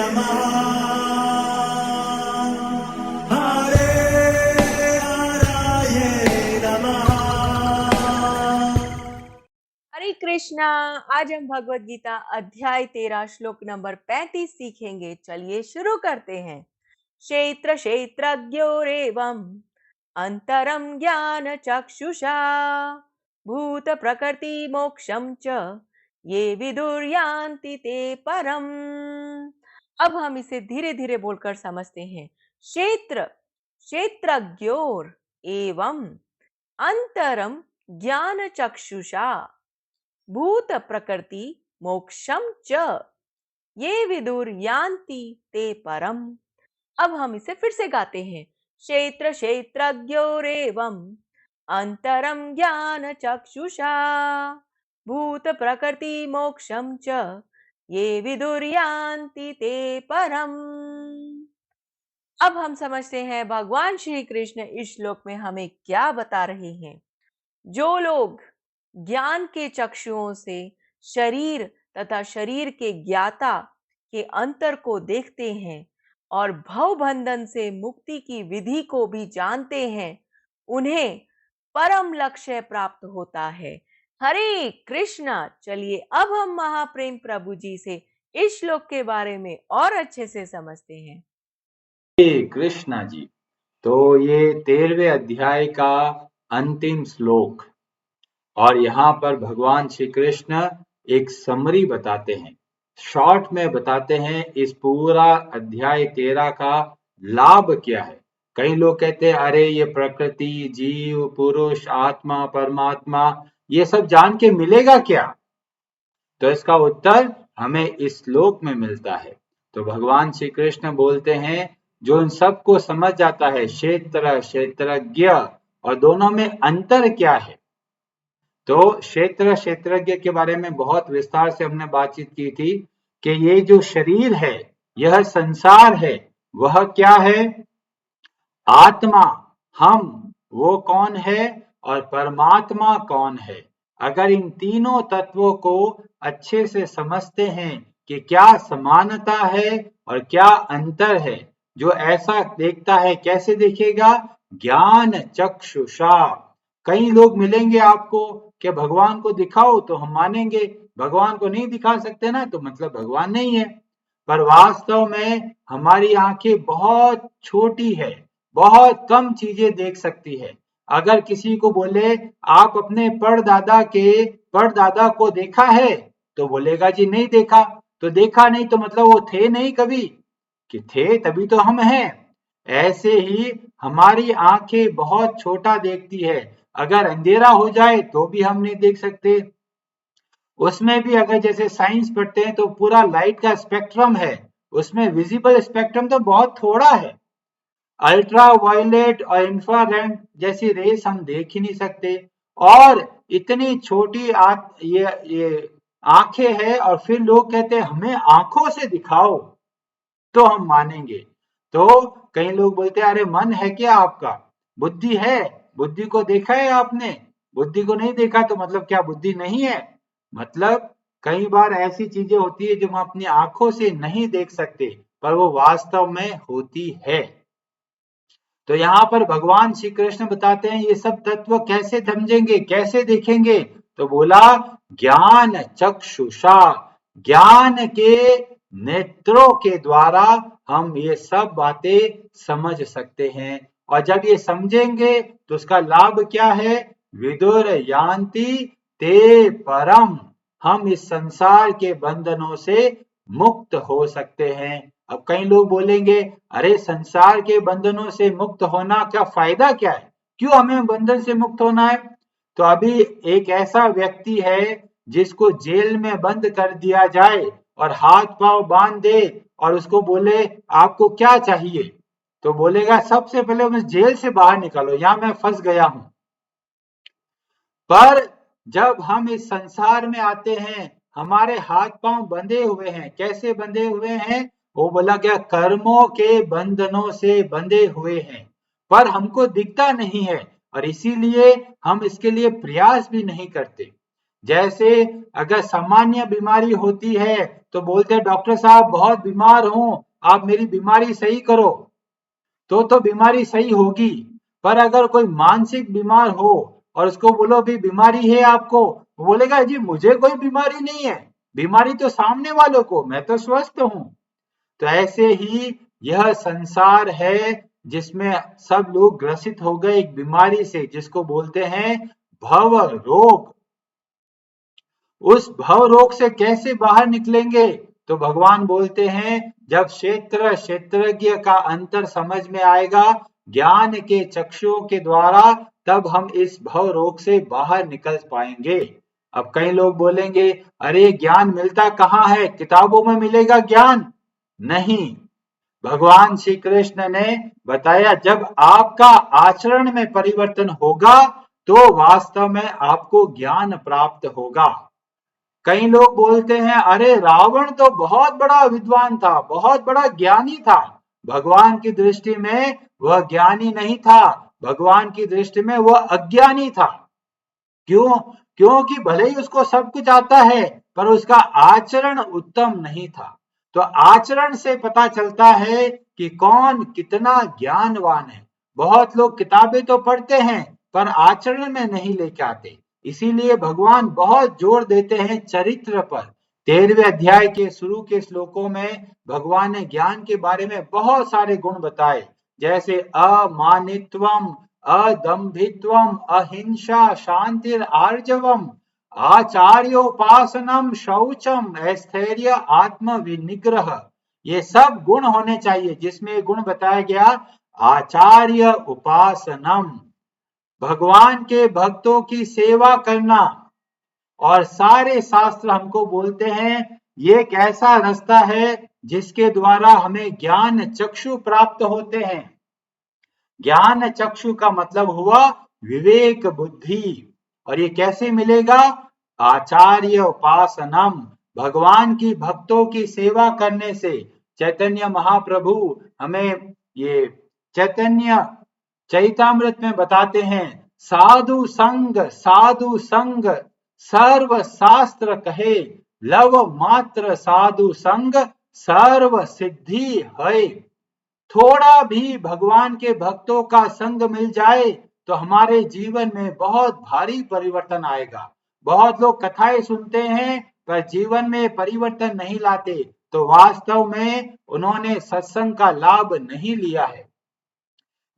नमः हरे हराय नमः। हरे कृष्णा। आज हम भगवत गीता अध्याय 13 श्लोक नंबर 35 सीखेंगे। चलिए शुरू करते हैं। क्षेत्र क्षेत्रज्ञोरेवम् अंतरम ज्ञान चक्षुषा भूत प्रकृति मोक्षम च ये विदुर्यान्ति ते परम। अब हम इसे धीरे धीरे बोलकर समझते हैं। क्षेत्र क्षेत्रज्ञोर एवं अंतरम ज्ञान चक्षुषा भूत प्रकृति मोक्षम च ये विदुर यान्ति ते परम। अब हम इसे फिर से गाते हैं। क्षेत्र क्षेत्रज्ञोरेवम् अंतरम ज्ञान चक्षुषा भूत प्रकृति मोक्षम च ये विदुर यान्ति ते परम। अब हम समझते हैं भगवान श्री कृष्ण इस श्लोक में हमें क्या बता रहे हैं। जो लोग ज्ञान के चक्षुओं से शरीर तथा शरीर के ज्ञाता के अंतर को देखते हैं और भव बंधन से मुक्ति की विधि को भी जानते हैं, उन्हें परम लक्ष्य प्राप्त होता है। हरे कृष्णा। चलिए अब हम महाप्रेम प्रभु जी से इस श्लोक के बारे में और अच्छे से समझते हैं। हरे कृष्णा जी। तो ये 13वें अध्याय का अंतिम श्लोक, और यहाँ पर भगवान श्री कृष्ण एक समरी बताते हैं, शॉर्ट में बताते हैं इस पूरा अध्याय 13 का लाभ क्या है। कई लोग कहते हैं अरे ये प्रकृति, जीव, पुरुष, आत्मा, परमात्मा, ये सब जान के मिलेगा क्या? तो इसका उत्तर हमें इस श्लोक में मिलता है। तो भगवान श्री कृष्ण बोलते हैं जो इन सबको समझ जाता है, क्षेत्र क्षेत्रज्ञ, और दोनों में अंतर क्या है। तो क्षेत्र क्षेत्रज्ञ के बारे में बहुत विस्तार से हमने बातचीत की थी कि ये जो शरीर है, यह संसार है, वह क्या है? आत्मा, हम, वो कौन है, और परमात्मा कौन है। अगर इन तीनों तत्वों को अच्छे से समझते हैं कि क्या समानता है और क्या अंतर है, जो ऐसा देखता है कैसे देखेगा? ज्ञान चक्षुषा। कई लोग मिलेंगे आपको कि भगवान को दिखाओ तो हम मानेंगे, भगवान को नहीं दिखा सकते ना तो मतलब भगवान नहीं है। पर वास्तव में हमारी आंखें बहुत छोटी है, बहुत कम चीजें देख सकती है। अगर किसी को बोले आप अपने परदादा को देखा है, तो बोलेगा जी नहीं देखा। तो देखा नहीं तो मतलब वो थे नहीं कभी, कि थे तभी तो हम हैं। ऐसे ही हमारी आंखें बहुत छोटा देखती है, अगर अंधेरा हो जाए तो भी हम नहीं देख सकते। उसमें भी अगर जैसे साइंस पढ़ते हैं तो पूरा लाइट का स्पेक्ट्रम है, उसमें विजिबल स्पेक्ट्रम तो बहुत थोड़ा है। अल्ट्रा वायलेट और इंफ्रारेड जैसी रेस हम देख ही नहीं सकते, और इतनी छोटी ये आंखें हैं, और फिर लोग कहते हैं हमें आंखों से दिखाओ तो हम मानेंगे। तो कई लोग बोलते हैं अरे मन है क्या आपका, बुद्धि है, बुद्धि को देखा है आपने? बुद्धि को नहीं देखा तो मतलब क्या बुद्धि नहीं है? मतलब कई बार ऐसी चीजें होती है जो हम अपनी आंखों से नहीं देख सकते, पर वो वास्तव में होती है। तो यहाँ पर भगवान श्री कृष्ण बताते हैं ये सब तत्व कैसे समझेंगे, कैसे देखेंगे। तो बोला ज्ञान चक्षुषा, ज्ञान के नेत्रों के द्वारा हम ये सब बातें समझ सकते हैं। और जब ये समझेंगे तो उसका लाभ क्या है? विदुर यान्ति ते परम, हम इस संसार के बंधनों से मुक्त हो सकते हैं। अब कई लोग बोलेंगे अरे संसार के बंधनों से मुक्त होना का फायदा क्या है, क्यों हमें बंधन से मुक्त होना है? तो अभी एक ऐसा व्यक्ति है जिसको जेल में बंद कर दिया जाए और हाथ पांव बांध दे और उसको बोले आपको क्या चाहिए, तो बोलेगा सबसे पहले मुझे जेल से बाहर निकालो, यहां मैं फंस गया हूं। पर जब हम इस संसार में आते हैं, हमारे हाथ पांव बंधे हुए हैं। कैसे बंधे हुए हैं? वो बोला गया कर्मों के बंधनों से बंधे हुए हैं, पर हमको दिखता नहीं है और इसीलिए हम इसके लिए प्रयास भी नहीं करते। जैसे अगर सामान्य बीमारी होती है तो बोलते हैं डॉक्टर साहब बहुत बीमार हूं, आप मेरी बीमारी सही करो, तो बीमारी सही होगी। पर अगर कोई मानसिक बीमार हो और उसको बोलो भी बीमारी है आपको, वो बोलेगा जी मुझे कोई बीमारी नहीं है, बीमारी तो सामने वालों को, मैं तो स्वस्थ हूं। तो ऐसे ही यह संसार है जिसमें सब लोग ग्रसित हो गए एक बीमारी से, जिसको बोलते हैं भव रोग। उस भव रोग से कैसे बाहर निकलेंगे? तो भगवान बोलते हैं जब क्षेत्रज्ञ का अंतर समझ में आएगा ज्ञान के चक्षुओं के द्वारा, तब हम इस भव रोग से बाहर निकल पाएंगे। अब कई लोग बोलेंगे अरे ज्ञान मिलता कहाँ है, किताबों में मिलेगा ज्ञान? नहीं, भगवान श्री कृष्ण ने बताया जब आपका आचरण में परिवर्तन होगा तो वास्तव में आपको ज्ञान प्राप्त होगा। कई लोग बोलते हैं अरे रावण तो बहुत बड़ा विद्वान था, बहुत बड़ा ज्ञानी था। भगवान की दृष्टि में वह ज्ञानी नहीं था, भगवान की दृष्टि में वह अज्ञानी था। क्यों? क्योंकि भले ही उसको सब कुछ आता है पर उसका आचरण उत्तम नहीं था। तो आचरण से पता चलता है कि कौन कितना ज्ञानवान है। बहुत लोग किताबें तो पढ़ते हैं पर आचरण में नहीं लेके आते, इसीलिए भगवान बहुत जोर देते हैं चरित्र पर। 13वें अध्याय के शुरू के श्लोकों में भगवान ने ज्ञान के बारे में बहुत सारे गुण बताए, जैसे अमानित्वम, अदम्भित्वम, अहिंसा, शांतिर आर्जवम, आचार्योपासनम, शौचम, स्थैर्य, आत्म विनिग्रह। ये सब गुण होने चाहिए, जिसमें गुण बताया गया आचार्य उपासनम, भगवान के भक्तों की सेवा करना। और सारे शास्त्र हमको बोलते हैं ये एक ऐसा रास्ता है जिसके द्वारा हमें ज्ञान चक्षु प्राप्त होते हैं। ज्ञान चक्षु का मतलब हुआ विवेक बुद्धि। और ये कैसे मिलेगा? आचार्य उपासनम, भगवान की भक्तों की सेवा करने से। चैतन्य महाप्रभु हमें ये चैतन्य चैतामृत में बताते हैं साधु संग सर्व शास्त्र कहे, लव मात्र साधु संग सर्व सिद्धि है। थोड़ा भी भगवान के भक्तों का संग मिल जाए तो हमारे जीवन में बहुत भारी परिवर्तन आएगा। बहुत लोग कथाएं सुनते हैं पर जीवन में परिवर्तन नहीं लाते, तो वास्तव में उन्होंने सत्संग का लाभ नहीं लिया है।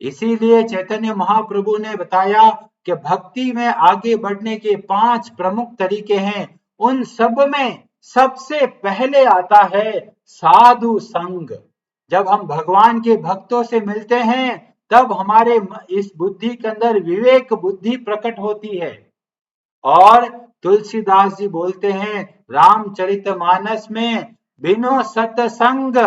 इसीलिए चैतन्य महाप्रभु ने बताया कि भक्ति में आगे बढ़ने के 5 प्रमुख तरीके हैं। उन सब में सबसे पहले आता है साधु संग। जब हम भगवान के भक्तों से मिलते हैं तब हमारे इस बुद्धि के अंदर विवेक बुद्धि प्रकट होती है। और तुलसीदास जी बोलते हैं रामचरितमानस में, बिनो सतसंग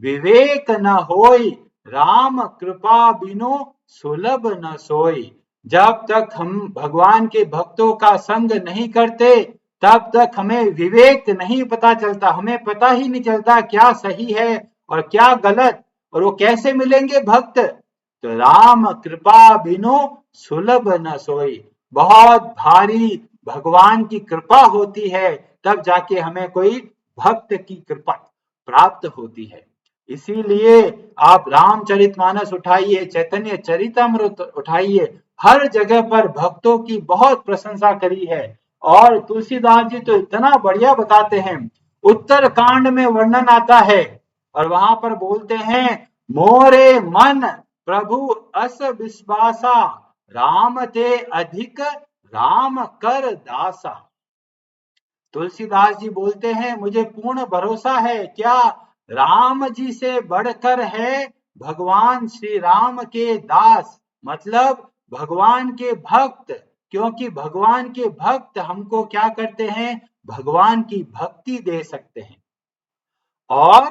विवेक न होई, राम कृपा बिनु सुलभ न सोई। जब तक हम भगवान के भक्तों का संग नहीं करते तब तक हमें विवेक नहीं पता चलता, हमें पता ही नहीं चलता क्या सही है और क्या गलत। और वो कैसे मिलेंगे भक्त? तो राम कृपा बिनु सुलभ न सोई, बहुत भारी भगवान की कृपा होती है तब जाके हमें कोई भक्त की कृपा प्राप्त होती है। इसीलिए आप रामचरितमानस उठाइए, चैतन्य चरितामृत उठाइए, हर जगह पर भक्तों की बहुत प्रशंसा करी है। और तुलसीदास जी तो इतना बढ़िया बताते हैं, उत्तर कांड में वर्णन आता है और वहां पर बोलते हैं मोरे मन प्रभु अस विश्वासा, राम ते अधिक राम कर दासा। तुलसीदास जी बोलते हैं मुझे पूर्ण भरोसा है, क्या? राम जी से बढ़कर है भगवान श्री राम के दास, मतलब भगवान के भक्त। क्योंकि भगवान के भक्त हमको क्या करते हैं? भगवान की भक्ति दे सकते हैं। और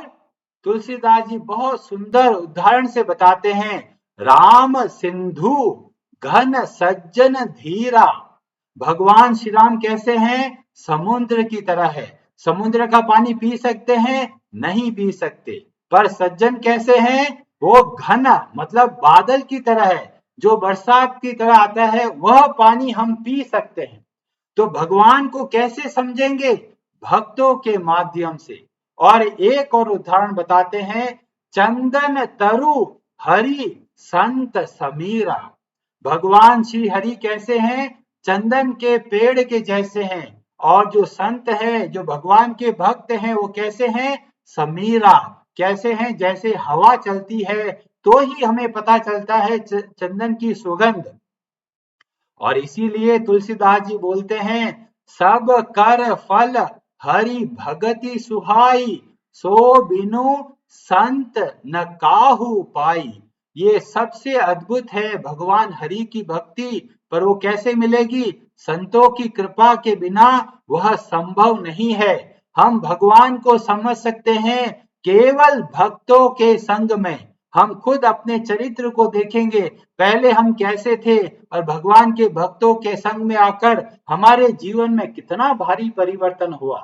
तुलसीदास जी बहुत सुंदर उदाहरण से बताते हैं, राम सिंधु घन सज्जन धीरा। भगवान श्री राम कैसे हैं? समुद्र की तरह है। समुद्र का पानी पी सकते हैं? नहीं पी सकते। पर सज्जन कैसे हैं? वो घन मतलब बादल की तरह है, जो बरसात की तरह आता है, वह पानी हम पी सकते हैं। तो भगवान को कैसे समझेंगे? भक्तों के माध्यम से। और एक और उदाहरण बताते हैं, चंदन तरु हरि संत समीरा। भगवान श्री हरि कैसे हैं? चंदन के पेड़ के जैसे हैं। और जो संत है, जो भगवान के भक्त हैं, वो कैसे हैं? समीरा। कैसे हैं? जैसे हवा चलती है तो ही हमें पता चलता है चंदन की सुगंध। और इसीलिए तुलसीदास जी बोलते हैं, सब कर फल हरि भगति सुहाई, सो बिनु संत न काहू पाई। ये सबसे अद्भुत है भगवान हरि की भक्ति, पर वो कैसे मिलेगी? संतों की कृपा के बिना वह संभव नहीं है। हम भगवान को समझ सकते हैं केवल भक्तों के संग में। हम खुद अपने चरित्र को देखेंगे, पहले हम कैसे थे और भगवान के भक्तों के संग में आकर हमारे जीवन में कितना भारी परिवर्तन हुआ।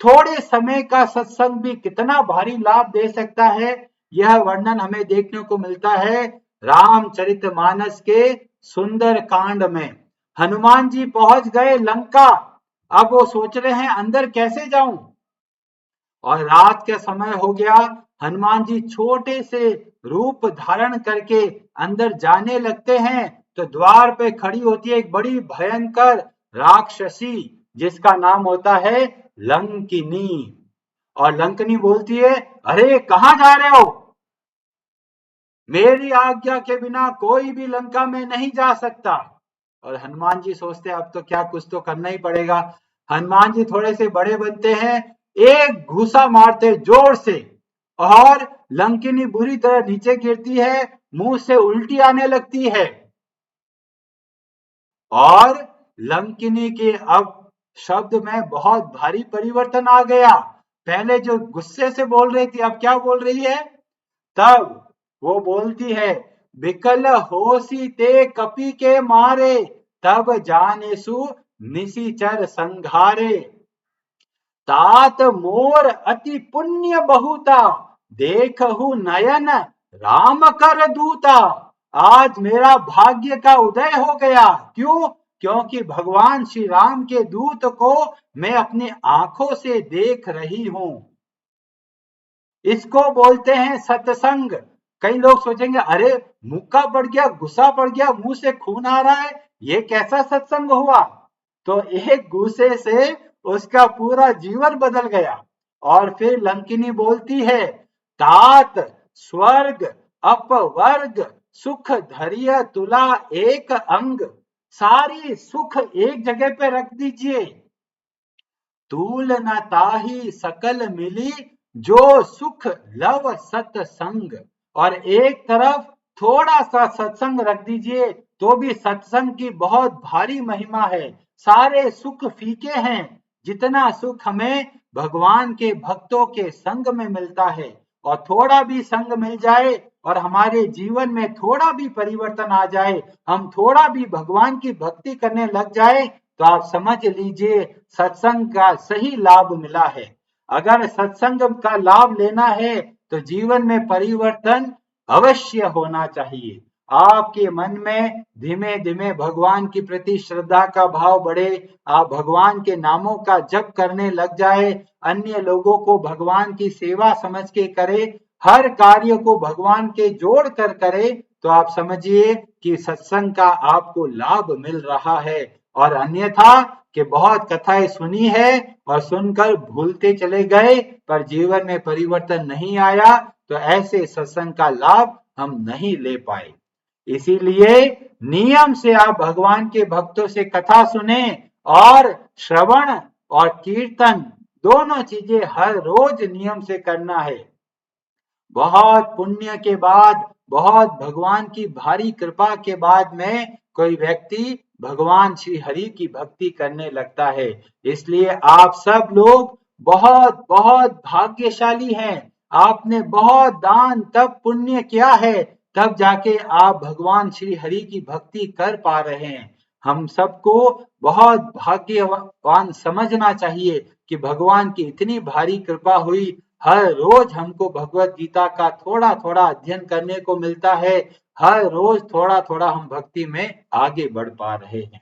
थोड़े समय का सत्संग भी कितना भारी लाभ दे सकता है, यह वर्णन हमें देखने को मिलता है रामचरितमानस के सुंदर कांड में। हनुमान जी पहुंच गए लंका। अब वो सोच रहे हैं अंदर कैसे जाऊं, और रात का समय हो गया। हनुमान जी छोटे से रूप धारण करके अंदर जाने लगते हैं, तो द्वार पे खड़ी होती है एक बड़ी भयंकर राक्षसी, जिसका नाम होता है लंकिनी। और लंकिनी बोलती है, अरे कहां जा रहे हो? मेरी आज्ञा के बिना कोई भी लंका में नहीं जा सकता। और हनुमान जी सोचते अब तो क्या, कुछ तो करना ही पड़ेगा। हनुमान जी थोड़े से बड़े बनते हैं, एक घूसा मारते जोर से, और लंकिनी बुरी तरह नीचे गिरती है, मुंह से उल्टी आने लगती है। और लंकिनी के अब शब्द में बहुत भारी परिवर्तन आ गया। पहले जो गुस्से से बोल रही थी, अब क्या बोल रही है? तब वो बोलती है, बिकल होसी ते कपि के मारे, तब जानेसु निशिचर संघारे। तात मोर अति पुण्य बहुता, देखहु नयन राम कर दूता। आज मेरा भाग्य का उदय हो गया। क्यों? क्योंकि भगवान श्री राम के दूत को मैं अपनी आंखों से देख रही हूं। इसको बोलते हैं सत्संग। कई लोग सोचेंगे, अरे मुक्का पड़ गया, गुस्सा पड़ गया, मुंह से खून आ रहा है, ये कैसा सत्संग हुआ? तो एक गुस्से से उसका पूरा जीवन बदल गया। और फिर लंकिनी बोलती है, तात स्वर्ग अपवर्ग सुख धरिय तुला एक अंग। सारी सुख एक जगह पे रख दीजिए, तूल न ताही सकल मिली, जो सुख लव सत्संग। और एक तरफ थोड़ा सा सत्संग रख दीजिए, तो भी सत्संग की बहुत भारी महिमा है। सारे सुख फीके हैं, जितना सुख हमें भगवान के भक्तों के संग में मिलता है। और थोड़ा भी संग मिल जाए और हमारे जीवन में थोड़ा भी परिवर्तन आ जाए, हम थोड़ा भी भगवान की भक्ति करने लग जाए, तो आप समझ लीजिए सत्संग का सही लाभ मिला है। अगर सत्संग का लाभ लेना है तो जीवन में परिवर्तन अवश्य होना चाहिए। आपके मन में धीमे धीमे भगवान की प्रति श्रद्धा का भाव बढ़े, आप भगवान के नामों का जप करने लग जाए, अन्य लोगों को भगवान की सेवा समझ के करे, हर कार्य को भगवान के जोड़ कर करे, तो आप समझिए कि सत्संग का आपको लाभ मिल रहा है। और अन्यथा कि बहुत कथाएं सुनी है और सुनकर भूलते चले गए, पर जीवन में परिवर्तन नहीं आया, तो ऐसे सत्संग का लाभ हम नहीं ले पाए। इसीलिए नियम से आप भगवान के भक्तों से कथा सुने, और श्रवण और कीर्तन दोनों चीजें हर रोज नियम से करना है। बहुत पुण्य के बाद, बहुत भगवान की भारी कृपा के बाद में कोई व्यक्ति भगवान श्री हरि की भक्ति करने लगता है। इसलिए आप सब लोग बहुत बहुत भाग्यशाली हैं। आपने बहुत दान तप पुण्य किया है, तब जाके आप भगवान श्री हरि की भक्ति कर पा रहे हैं। हम सबको बहुत भाग्यवान समझना चाहिए कि भगवान की इतनी भारी कृपा हुई, हर रोज हमको भगवत गीता का थोड़ा थोड़ा अध्ययन करने को मिलता है, हर रोज थोड़ा थोड़ा हम भक्ति में आगे बढ़ पा रहे हैं।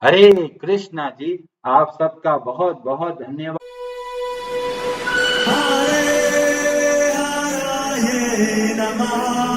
हरे कृष्णा जी, आप सबका बहुत बहुत धन्यवाद। हरे हराये नमः।